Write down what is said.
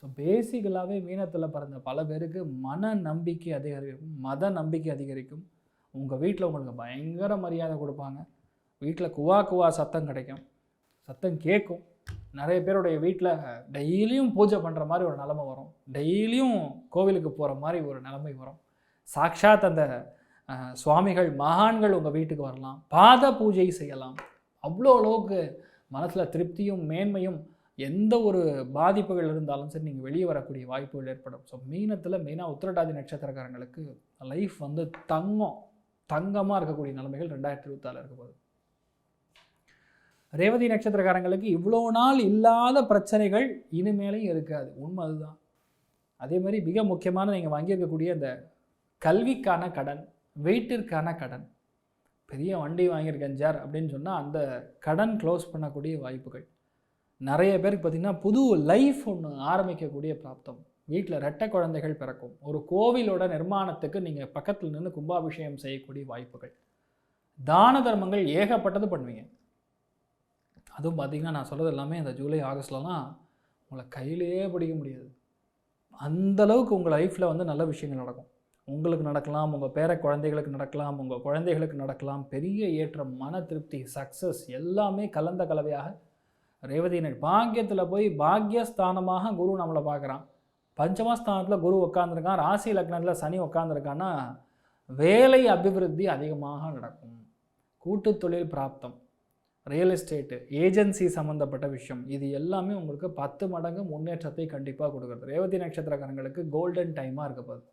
So பேசிக்கலாகவே மீனத்தில் பிறந்த பல பேருக்கு மன நம்பிக்கை அதிகரிக்கும், மத நம்பிக்கை அதிகரிக்கும். உங்கள் வீட்டில் உங்களுக்கு பயங்கர மரியாதை கொடுப்பாங்க. வீட்டில் குவா குவா சத்தம் கிடைக்கும், சத்தம் கேட்கும். நிறைய பேருடைய வீட்டில் டெய்லியும் பூஜை பண்ணுற மாதிரி ஒரு நிலமை வரும், டெய்லியும் கோவிலுக்கு போகிற மாதிரி ஒரு நிலைமை வரும். சாக்ஷாத் அந்த சுவாமிகள் மகான்கள் உங்கள் வீட்டுக்கு வரலாம், பாத பூஜை செய்யலாம். அவ்வளோ அளவுக்கு மனசில் திருப்தியும் மேன்மையும், எந்த ஒரு பாதிப்புகள் இருந்தாலும் சரி நீங்கள் வெளியே வரக்கூடிய வாய்ப்புகள் ஏற்படும். ஸோ மீனத்தில் மெயினாக உத்திரட்டாதி நட்சத்திரக்காரங்களுக்கு லைஃப் வந்து தங்கமாக இருக்கக்கூடிய நிலைமைகள் 2024 இருக்க போகுது. ரேவதி நட்சத்திரக்காரங்களுக்கு இவ்வளோ நாள் இல்லாத பிரச்சனைகள் இனிமேலையும் இருக்காது, உண்மை அதுதான். அதே மாதிரி மிக முக்கியமான நீங்கள் வாங்கியிருக்கக்கூடிய அந்த கல்விக்கான கடன், வீட்டிற்கான கடன், பெரிய வண்டி வாங்கியிருக்கேன் சார் அப்படின்னு சொன்னால் அந்த கடன் க்ளோஸ் பண்ணக்கூடிய வாய்ப்புகள். நிறைய பேருக்கு பார்த்திங்கன்னா புது லைஃப் ஒன்று ஆரம்பிக்கக்கூடிய பிராப்தம், வீட்டில் ரெட்டை குழந்தைகள் பிறக்கும், ஒரு கோவிலோட நிர்மாணத்துக்கு நீங்கள் பக்கத்தில் நின்று கும்பாபிஷேகம் செய்யக்கூடிய வாய்ப்புகள், தான தர்மங்கள் ஏகப்பட்டது பண்ணுவீங்க. அதுவும் பார்த்திங்கன்னா நான் சொல்கிறது எல்லாமே இந்த ஜூலை ஆகஸ்ட்லலாம் உங்களை கையிலேயே பிடிக்க முடியாது. அந்தளவுக்கு உங்கள் லைஃப்பில் வந்து நல்ல விஷயங்கள் நடக்கும். உங்களுக்கு நடக்கலாம், உங்கள் பேர குழந்தைகளுக்கு நடக்கலாம், உங்கள் குழந்தைகளுக்கு நடக்கலாம். பெரிய ஏற்றம், மன திருப்தி, சக்ஸஸ் எல்லாமே கலந்த கலவையாக ரேவதியினர். பாக்கியத்தில் போய் பாக்கியஸ்தானமாக குரு நம்மளை பார்க்குறான், பஞ்சமஸ்தானத்தில் குரு உட்காந்துருக்கான், ராசி லக்னத்தில் சனி உட்காந்துருக்கான்னா வேலை அபிவிருத்தி அதிகமாக நடக்கும். கூட்டு தொழில் பிராப்தம், ரியல் எஸ்டேட்டு, ஏஜென்சி சம்மந்தப்பட்ட விஷயம், இது எல்லாமே உங்களுக்கு 10 மடங்கு முன்னேற்றத்தை கண்டிப்பாக கொடுக்குறது. ரேவதி நட்சத்திரக்காரங்களுக்கு கோல்டன் டைமாக இருக்க போகுது.